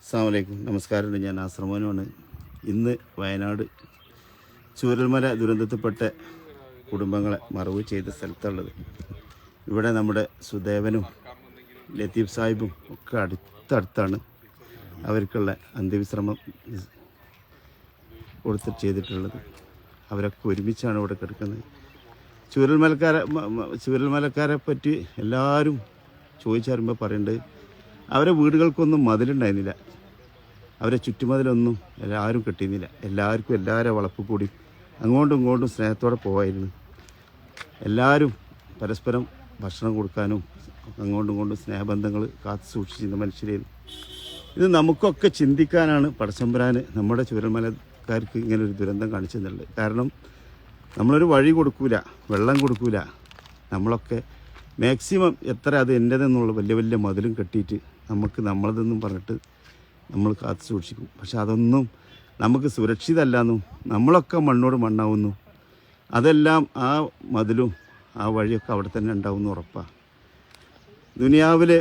അസ്സലാമു അലൈക്കും. നമസ്കാരമുണ്ട്. ഞാൻ ആശ്രമോനാണ്. ഇന്ന് വയനാട് ചൂരൽമല ദുരന്തത്തിൽപ്പെട്ട കുടുംബങ്ങളെ മറവ് ചെയ്ത സ്ഥലത്തുള്ളത്. ഇവിടെ നമ്മുടെ സുദേവനും ലത്തീഫ് സാഹിബും ഒക്കെ അടുത്തടുത്താണ് അവർക്കുള്ള അന്ത്യവിശ്രമം കൊടുത്ത് ചെയ്തിട്ടുള്ളത്. അവരൊക്കെ ഒരുമിച്ചാണ് ഇവിടെ കിടക്കുന്നത്. ചൂരൽമലക്കാരെ പറ്റി എല്ലാവരും ചോദിച്ചറിയുമ്പോൾ പറയുന്നുണ്ട്, അവരെ വീടുകൾക്കൊന്നും മതിലുണ്ടായിരുന്നില്ല, അവരെ ചുറ്റുമതിലൊന്നും എല്ലാവരും കെട്ടിയിരുന്നില്ല. എല്ലാവർക്കും എല്ലാവരുടെ വളപ്പ് കൂടി അങ്ങോട്ടും ഇങ്ങോട്ടും സ്നേഹത്തോടെ പോവായിരുന്നു. എല്ലാവരും പരസ്പരം ഭക്ഷണം കൊടുക്കാനും അങ്ങോട്ടും ഇങ്ങോട്ടും സ്നേഹബന്ധങ്ങൾ കാത്തു സൂക്ഷിച്ചിരുന്ന മനുഷ്യരായിരുന്നു. ഇത് നമുക്കൊക്കെ ചിന്തിക്കാനാണ് പടച്ചമ്പുരാൻ നമ്മുടെ ചൂരൽമലക്കാർക്ക് ഇങ്ങനെ ഒരു ദുരന്തം കാണിച്ചെന്നുള്ളത്. കാരണം നമ്മളൊരു വഴി കൊടുക്കൂല, വെള്ളം കൊടുക്കൂല, നമ്മളൊക്കെ മാക്സിമം എത്ര അത് എൻ്റെതെന്നുള്ള വലിയ വലിയ മതിലും കെട്ടിയിട്ട് നമുക്ക് നമ്മളതെന്നും പറഞ്ഞിട്ട് നമ്മൾ കാത്തു സൂക്ഷിക്കും. പക്ഷെ അതൊന്നും നമുക്ക് സുരക്ഷിതമല്ലെന്നും നമ്മളൊക്കെ മണ്ണോട് മണ്ണാവുന്നു. അതെല്ലാം ആ മതിലും ആ വഴിയൊക്കെ അവിടെ തന്നെ ഉണ്ടാവുമെന്ന് ഉറപ്പാണ്. ദുനിയാവിൽ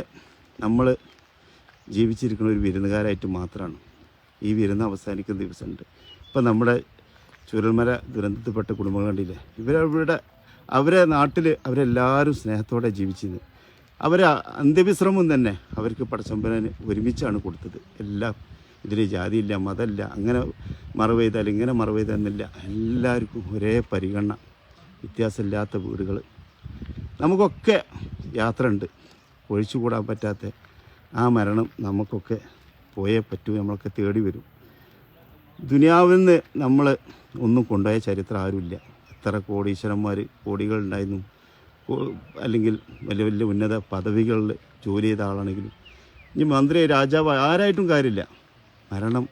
നമ്മൾ ജീവിച്ചിരിക്കുന്ന ഒരു വിരുന്നുകാരായിട്ട് മാത്രമാണ്. ഈ വിരുന്ന് അവസാനിക്കുന്ന ദിവസമുണ്ട്. ഇപ്പം നമ്മുടെ ചൂരൽമല ദുരന്തത്തിൽപ്പെട്ട കുടുംബങ്ങൾ കണ്ടില്ലേ, അവരെ നാട്ടിൽ അവരെല്ലാവരും സ്നേഹത്തോടെ ജീവിച്ചിരുന്നു. അവരെ അന്ത്യവിശ്രമം തന്നെ അവർക്ക് പടച്ചമ്പുരാൻ ഒരുമിച്ചാണ് കൊടുത്തത്. എല്ലാം ഇതിൽ ജാതിയില്ല, മതമില്ല, അങ്ങനെ മറവ് ചെയ്താൽ ഇങ്ങനെ മറവ് ചെയ്തെന്നില്ല, എല്ലാവർക്കും ഒരേ പരിഗണന, വ്യത്യാസമില്ലാത്ത വീടുകൾ. നമുക്കൊക്കെ യാത്ര ഉണ്ട്, ഒഴിച്ചുകൂടാൻ പറ്റാത്ത ആ മരണം നമുക്കൊക്കെ പോയേ പറ്റൂ, നമ്മളൊക്കെ തേടി വരും. ദുനിയാവിൽ നിന്ന് നമ്മൾ ഒന്നും കൊണ്ടുപോയ ചരിത്രം ആരുമില്ല. എത്ര കോടീശ്വരന്മാർ കോടികളുണ്ടായിരുന്നു, അല്ലെങ്കിൽ വലിയ വലിയ ഉന്നത പദവികളിൽ ജോലി ചെയ്ത ആളാണെങ്കിലും, ഇനി മന്ത്രി രാജാവ് ആരായിട്ടും കാര്യമില്ല, മരണം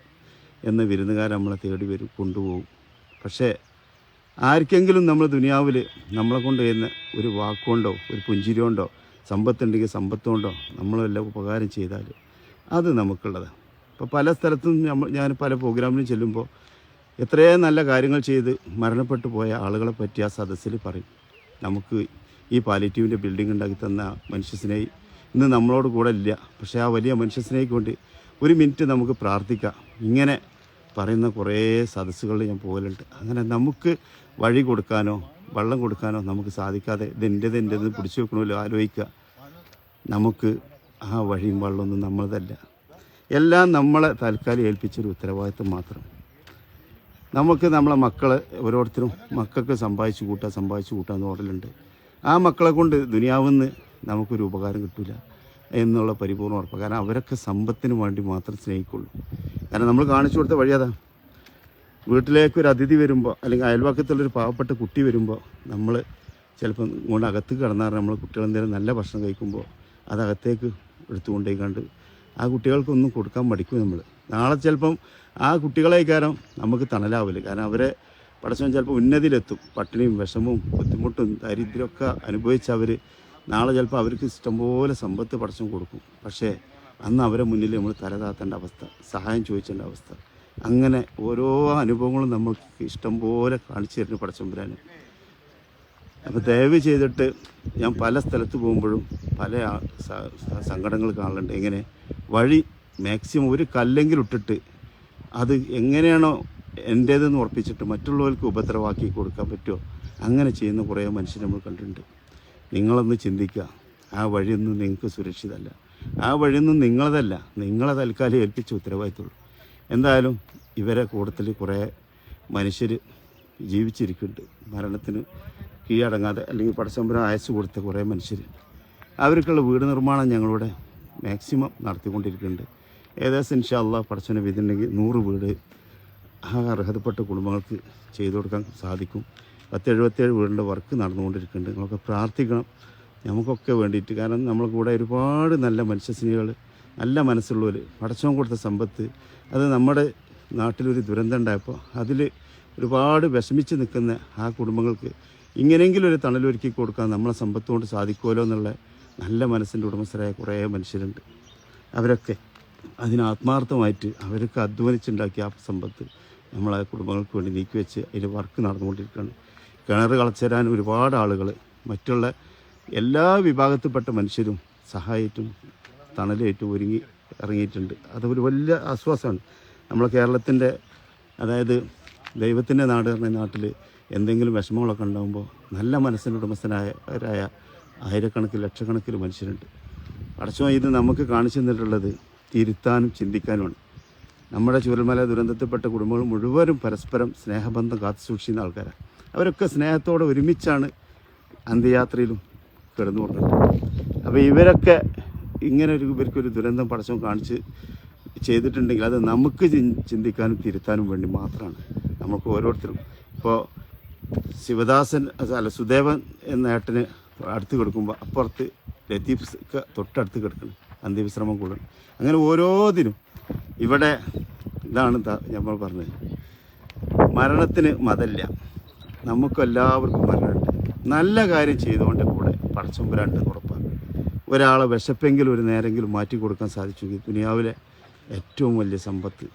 എന്ന വിരുന്നുകാരൻ നമ്മളെ തേടി വരും, കൊണ്ടുപോകും. പക്ഷേ ആർക്കെങ്കിലും നമ്മൾ ദുനിയാവിൽ നമ്മളെ കൊണ്ട് ചെയ്യുന്ന ഒരു വാക്കുകൊണ്ടോ ഒരു പുഞ്ചിരി കൊണ്ടോ സമ്പത്തുണ്ടെങ്കിൽ സമ്പത്തുകൊണ്ടോ നമ്മളെല്ലാം ഉപകാരം ചെയ്താൽ അത് നമുക്കുള്ളതാണ്. ഇപ്പോൾ പല സ്ഥലത്തും ഞാൻ പല പ്രോഗ്രാമിലും ചെല്ലുമ്പോൾ എത്രയും നല്ല കാര്യങ്ങൾ ചെയ്ത് മരണപ്പെട്ടു പോയ ആളുകളെ പറ്റി ആ സദസ്സിൽ പറയും. നമുക്ക് ഈ പാലിറ്റീവിൻ്റെ ബിൽഡിംഗ് ഉണ്ടാക്കി തന്ന മനുഷ്യസ്നേഹി ഇന്ന് നമ്മളോട് കൂടെ ഇല്ല, പക്ഷേ ആ വലിയ മനുഷ്യസ്നേഹിക്ക് വേണ്ടി ഒരു മിനിറ്റ് നമുക്ക് പ്രാർത്ഥിക്കാം. ഇങ്ങനെ പറയുന്ന കുറേ സദസ്സുകളിൽ ഞാൻ പോകലുണ്ട്. അങ്ങനെ നമുക്ക് വഴി കൊടുക്കാനോ വെള്ളം കൊടുക്കാനോ നമുക്ക് സാധിക്കാതെ ഇതെൻ്റെത് പിടിച്ചു വെക്കണമല്ലോ ആലോചിക്കുക. നമുക്ക് ആ വഴിയും വെള്ളമൊന്നും നമ്മളതല്ല, എല്ലാം നമ്മളെ താൽക്കാലം ഏൽപ്പിച്ചൊരു ഉത്തരവാദിത്വം മാത്രം. നമുക്ക് നമ്മളെ മക്കളെ ഓരോരുത്തരും മക്കൾക്ക് സമ്പാദിച്ചു കൂട്ടാന്ന് ഓടലുണ്ട്. ആ മക്കളെ കൊണ്ട് ദുനിയാവിന്ന് നമുക്കൊരു ഉപകാരം കിട്ടില്ല എന്നുള്ള പരിപൂർണ്ണ ഉറപ്പ്. കാരണം അവരൊക്കെ സമ്പത്തിന് വേണ്ടി മാത്രം സ്നേഹിക്കുള്ളൂ. കാരണം നമ്മൾ കാണിച്ചു കൊടുത്ത വഴി അതാ. വീട്ടിലേക്കൊരു അതിഥി വരുമ്പോൾ, അല്ലെങ്കിൽ അയൽവക്കത്തുള്ളൊരു പാവപ്പെട്ട കുട്ടി വരുമ്പോൾ, നമ്മൾ ചിലപ്പം ഇങ്ങോട്ട് അകത്ത് കിടന്നാൽ നമ്മൾ കുട്ടികളെന്തെങ്കിലും നല്ല ഭക്ഷണം കഴിക്കുമ്പോൾ അതകത്തേക്ക് എടുത്തുകൊണ്ടേ കണ്ട് ആ കുട്ടികൾക്കൊന്നും കൊടുക്കാൻ മടിക്കും നമ്മൾ. നാളെ ചിലപ്പം ആ കുട്ടികളെ കാരണം നമുക്ക് തണലാവില്ല. കാരണം അവരെ പടച്ചവൻ ചിലപ്പോൾ ഉന്നതിയിലെത്തും. പട്ടിണിയും വിഷമവും ബുദ്ധിമുട്ടും ദാരിദ്ര്യമൊക്കെ അനുഭവിച്ച് അവർ നാളെ ചിലപ്പോൾ അവർക്ക് ഇഷ്ടംപോലെ സമ്പത്ത് പടച്ചവൻ കൊടുക്കും. പക്ഷേ അന്ന് അവരെ മുന്നിൽ നമ്മൾ തലതാത്തേണ്ട അവസ്ഥ, സഹായം ചോദിച്ചേണ്ട അവസ്ഥ, അങ്ങനെ ഓരോ അനുഭവങ്ങളും നമുക്ക് ഇഷ്ടംപോലെ കാണിച്ചു തരുന്നു പടച്ചവൻ. അപ്പോൾ ദയവ് ചെയ്തിട്ട് ഞാൻ പല സ്ഥലത്ത് പോകുമ്പോഴും പല സങ്കടങ്ങൾ കാണലുണ്ട്. എങ്ങനെ വഴി മാക്സിമം ഒരു കല്ലെങ്കിലും ഇട്ടിട്ട് അത് എങ്ങനെയാണോ എൻ്റേതെന്ന് ഉറപ്പിച്ചിട്ട് മറ്റുള്ളവർക്ക് ഉപദ്രവമാക്കി കൊടുക്കാൻ പറ്റുമോ അങ്ങനെ ചെയ്യുന്ന കുറേ മനുഷ്യർ നമ്മൾ കണ്ടിട്ടുണ്ട്. നിങ്ങളൊന്ന് ചിന്തിക്കുക, ആ വഴിയൊന്നും നിങ്ങൾക്ക് സുരക്ഷിതമല്ല, ആ വഴിയൊന്നും നിങ്ങളതല്ല, നിങ്ങളെ തൽക്കാലം ഏൽപ്പിച്ച ഉത്തരവാദിത്തമുള്ളൂ. എന്തായാലും ഇവരെ കൂട്ടത്തിൽ കുറേ മനുഷ്യർ ജീവിച്ചിരിക്കുന്നുണ്ട്, മരണത്തിന് കീഴടങ്ങാതെ അല്ലെങ്കിൽ പടച്ചമ്പുരാൻ അയച്ചു കൊടുത്ത കുറേ മനുഷ്യർ. അവർക്കുള്ള വീട് നിർമ്മാണം ഞങ്ങളിവിടെ മാക്സിമം നടത്തിക്കൊണ്ടിരിക്കുന്നുണ്ട്. ഏകദേശം ഇൻഷാ അല്ലാഹ് പടച്ചവനെ വിധിയുണ്ടെങ്കിൽ 100 വീട് ആ അർഹതപ്പെട്ട കുടുംബങ്ങൾക്ക് ചെയ്തു കൊടുക്കാൻ സാധിക്കും. 1077 വീടിൻ്റെ വർക്ക് നടന്നുകൊണ്ടിരിക്കുന്നുണ്ട്. നിങ്ങളൊക്കെ പ്രാർത്ഥിക്കണം നമുക്കൊക്കെ വേണ്ടിയിട്ട്. കാരണം നമ്മളെ കൂടെ ഒരുപാട് നല്ല മനുഷ്യസ്നേഹികൾ, നല്ല മനസ്സുള്ളവർ, പടച്ചവൻ കൊടുത്ത സമ്പത്ത് അത് നമ്മുടെ നാട്ടിലൊരു ദുരന്തം ഉണ്ടായപ്പോൾ അതിൽ ഒരുപാട് വിഷമിച്ച് നിൽക്കുന്ന ആ കുടുംബങ്ങൾക്ക് ഇങ്ങനെയെങ്കിലും ഒരു തണലൊരുക്കി കൊടുക്കാൻ നമ്മളെ സമ്പത്ത് കൊണ്ട് സാധിക്കുമല്ലോ എന്നുള്ള നല്ല മനസ്സിൻ്റെ ഉടമസ്ഥരായ കുറേ മനുഷ്യരുണ്ട്. അവരൊക്കെ അതിന് ആത്മാർത്ഥമായിട്ട് അവർക്ക് അധ്വാനിച്ചുണ്ടാക്കിയ ആ സമ്പത്ത് നമ്മളെ കുടുംബങ്ങൾക്ക് വേണ്ടി നീക്കി വെച്ച് അതിൽ വർക്ക് നടന്നുകൊണ്ടിരിക്കുകയാണ്. കിണർ കളച്ചുതരാൻ ഒരുപാട് ആളുകൾ, മറ്റുള്ള എല്ലാ വിഭാഗത്തിൽപ്പെട്ട മനുഷ്യരും സഹായിട്ടും തണലേറ്റും ഒരുങ്ങി ഇറങ്ങിയിട്ടുണ്ട്. അതൊരു വലിയ ആശ്വാസമാണ്. നമ്മളെ കേരളത്തിൻ്റെ, അതായത് ദൈവത്തിൻ്റെ നാട് എന്ന നാട്ടിൽ എന്തെങ്കിലും വിഷമങ്ങളൊക്കെ ഉണ്ടാകുമ്പോൾ നല്ല മനസ്സിന് ഉടമസ്ഥനായവരായ ആയിരക്കണക്കിന് ലക്ഷക്കണക്കിന് മനുഷ്യരുണ്ട്. പടച്ചോൻ ഇത് നമുക്ക് കാണിച്ചു തന്നിട്ടുള്ളത് തിരുത്താനും ചിന്തിക്കാനുമാണ്. നമ്മുടെ ചൂരൽമല ദുരന്തത്തിൽപ്പെട്ട കുടുംബങ്ങൾ മുഴുവനും പരസ്പരം സ്നേഹബന്ധം കാത്തു സൂക്ഷിക്കുന്ന ആൾക്കാരാണ്. അവരൊക്കെ സ്നേഹത്തോടെ ഒരുമിച്ചാണ് അന്ത്യയാത്രയിലും കിടന്നുകൊണ്ടത്. അപ്പോൾ ഇവരൊക്കെ ഇവർക്കൊരു ദുരന്തം പടച്ചോൻ കാണിച്ച് ചെയ്തിട്ടുണ്ടെങ്കിൽ അത് നമുക്ക് ചിന്തിക്കാനും തിരുത്താനും വേണ്ടി മാത്രമാണ്. നമുക്ക് ഓരോരുത്തരും ഇപ്പോൾ ശിവദാസൻ സുദേവൻ എന്ന ഏട്ടന് അടുത്ത് കിടക്കുമ്പോൾ അപ്പുറത്ത് ലത്തീഫ് തൊട്ടടുത്ത് കിടക്കണം, അന്ത്യവിശ്രമം കൊള്ളണം. അങ്ങനെ ഓരോന്നിനും ഇവിടെ ഇതാണ് നമ്മൾ പറഞ്ഞത്, മരണത്തിന് മതമില്ല. നമുക്കെല്ലാവർക്കും മരണമുണ്ട്. നല്ല കാര്യം ചെയ്തുകൊണ്ട് കൂടെ പടച്ചമ്പുരാണ്ട് ഉറപ്പാണ്. ഒരാളെ വിശപ്പെങ്കിലും ഒരു നേരെങ്കിലും മാറ്റി കൊടുക്കാൻ സാധിച്ചെങ്കിൽ ദുനിയാവിലെ ഏറ്റവും വലിയ സമ്പത്ത്.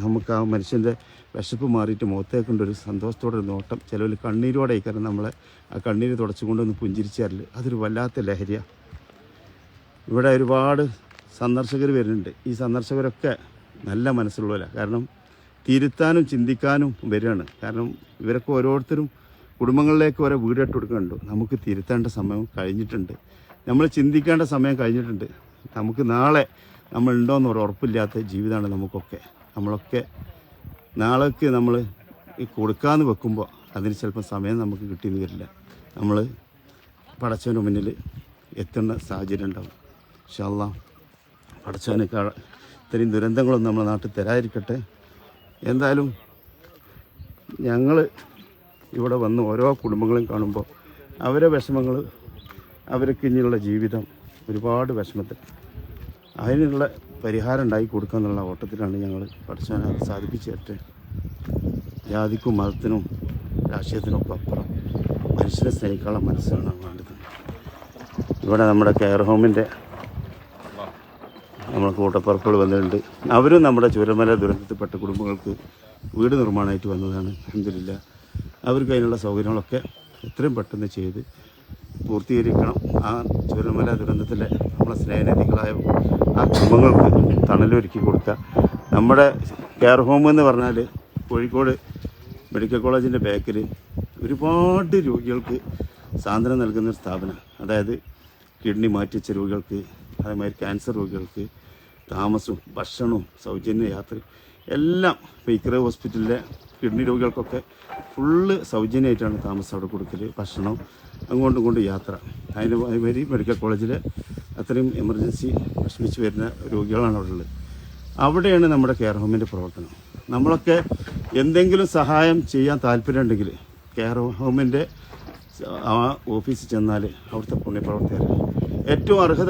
നമുക്ക് ആ മനുഷ്യൻ്റെ വിശപ്പ് മാറിയിട്ട് മുഖത്തേക്കൊണ്ടൊരു സന്തോഷത്തോടെ നോട്ടം, ചിലവിൽ കണ്ണീരോടെ കാരണം നമ്മളെ ആ കണ്ണീര് തുടച്ചുകൊണ്ടൊന്ന് പുഞ്ചിരിച്ചാറില്ല, അതൊരു വല്ലാത്ത ലഹരിയാണ്. ഇവിടെ ഒരുപാട് സന്ദർശകർ വരുന്നുണ്ട്. ഈ സന്ദർശകരൊക്കെ നല്ല മനസ്സുള്ളവരാണ്. കാരണം തിരുത്താനും ചിന്തിക്കാനും വരികയാണ്. കാരണം ഇവരൊക്കെ ഓരോരുത്തരും കുടുംബങ്ങളിലേക്ക് ഓരോ വീടിട്ട് കൊടുക്കുന്നുണ്ട്. നമുക്ക് തിരുത്തേണ്ട സമയം കഴിഞ്ഞിട്ടുണ്ട്, നമ്മൾ ചിന്തിക്കേണ്ട സമയം കഴിഞ്ഞിട്ടുണ്ട്. നമുക്ക് നാളെ നമ്മളുണ്ടോയെന്ന് ഒരു ഉറപ്പില്ലാത്ത ജീവിതമാണ് നമുക്കൊക്കെ. നമ്മളൊക്കെ നാളേക്ക് നമ്മൾ ഈ കൊടുക്കാമെന്ന് വെക്കുമ്പോൾ അതിന് ചിലപ്പോൾ സമയം നമുക്ക് കിട്ടിയെന്ന് വരില്ല. നമ്മൾ പടച്ചവൻ്റെ മുന്നിൽ എത്തുന്ന സാഹചര്യം ഉണ്ടാവും. ഇൻഷാ അല്ലാഹ് പടച്ചവന് ഇത്രയും ദുരന്തങ്ങളൊന്നും നമ്മുടെ നാട്ടിൽ തരാതിരിക്കട്ടെ. എന്തായാലും ഞങ്ങൾ ഇവിടെ വന്ന് ഓരോ കുടുംബങ്ങളും കാണുമ്പോൾ അവരെ വിഷമങ്ങൾ, അവർക്ക് ഇനിയുള്ള ജീവിതം ഒരുപാട് വിഷമത്തിൽ, അതിനുള്ള പരിഹാരം ഉണ്ടാക്കി കൊടുക്കുക എന്നുള്ള ഓട്ടത്തിലാണ് ഞങ്ങൾ. പഠിച്ചാൽ അത് സാധിപ്പിച്ചു തരട്ടെ. ജാതിക്കും മതത്തിനും രാഷ്ട്രീയത്തിനും ഒക്കെ അപ്പുറം മനുഷ്യനെ സ്നേഹിക്കാനുള്ള മനസ്സാണ് വേണ്ടത്. ഇവിടെ നമ്മുടെ കെയർ ഹോമിൻ്റെ നമ്മളെ കൂട്ടപ്പുറപ്പുകൾ വന്നിട്ടുണ്ട്. അവരും നമ്മുടെ ചൂരൽമല ദുരന്തത്തിൽപ്പെട്ട കുടുംബങ്ങൾക്ക് വീട് നിർമ്മാണമായിട്ട് വന്നതാണ്. അൽഹംദുലില്ലാഹ് അവർക്ക് അതിനുള്ള സൗകര്യങ്ങളൊക്കെ എത്രയും പെട്ടെന്ന് ചെയ്ത് പൂർത്തീകരിക്കണം. ആ ചൂരൽമല ദുരന്തത്തിലെ നമ്മളെ സ്നേഹനിധികളായ ആ കുടുംബങ്ങൾക്ക് തണലൊരുക്കി കൊടുക്കുക. നമ്മുടെ കെയർ ഹോം എന്ന് പറഞ്ഞാൽ കോഴിക്കോട് മെഡിക്കൽ കോളേജിൻ്റെ ബാക്കിൽ ഒരുപാട് രോഗികൾക്ക് സാന്ത്വനം നൽകുന്നൊരു സ്ഥാപനം. അതായത് കിഡ്നി മാറ്റിവെച്ച രോഗികൾക്ക്, അതേമാതിരി ക്യാൻസർ രോഗികൾക്ക് താമസവും ഭക്ഷണവും സൗജന്യ യാത്രയും എല്ലാം. ഇപ്പോൾ ഇക്ര ഹോസ്പിറ്റലിലെ കിഡ്നി രോഗികൾക്കൊക്കെ ഫുള്ള് സൗജന്യമായിട്ടാണ് താമസം അവിടെ കൊടുക്കൽ, ഭക്ഷണം അങ്ങോട്ടും ഇങ്ങോട്ടും യാത്ര. അതേമാതിരി മെഡിക്കൽ കോളേജിൽ അത്രയും എമർജൻസി വിഷമിച്ച് വരുന്ന രോഗികളാണ് അവിടെ ഉള്ളത്. അവിടെയാണ് നമ്മുടെ കെയർ ഹോമിൻ്റെ പ്രവർത്തനം. നമ്മളൊക്കെ എന്തെങ്കിലും സഹായം ചെയ്യാൻ താല്പര്യമുണ്ടെങ്കിൽ കെയർ ഹോമിൻ്റെ ആ ഓഫീസിൽ ചെന്നാൽ അവിടുത്തെ പുണ്യപ്രവർത്തകർ ഏറ്റവും അർഹത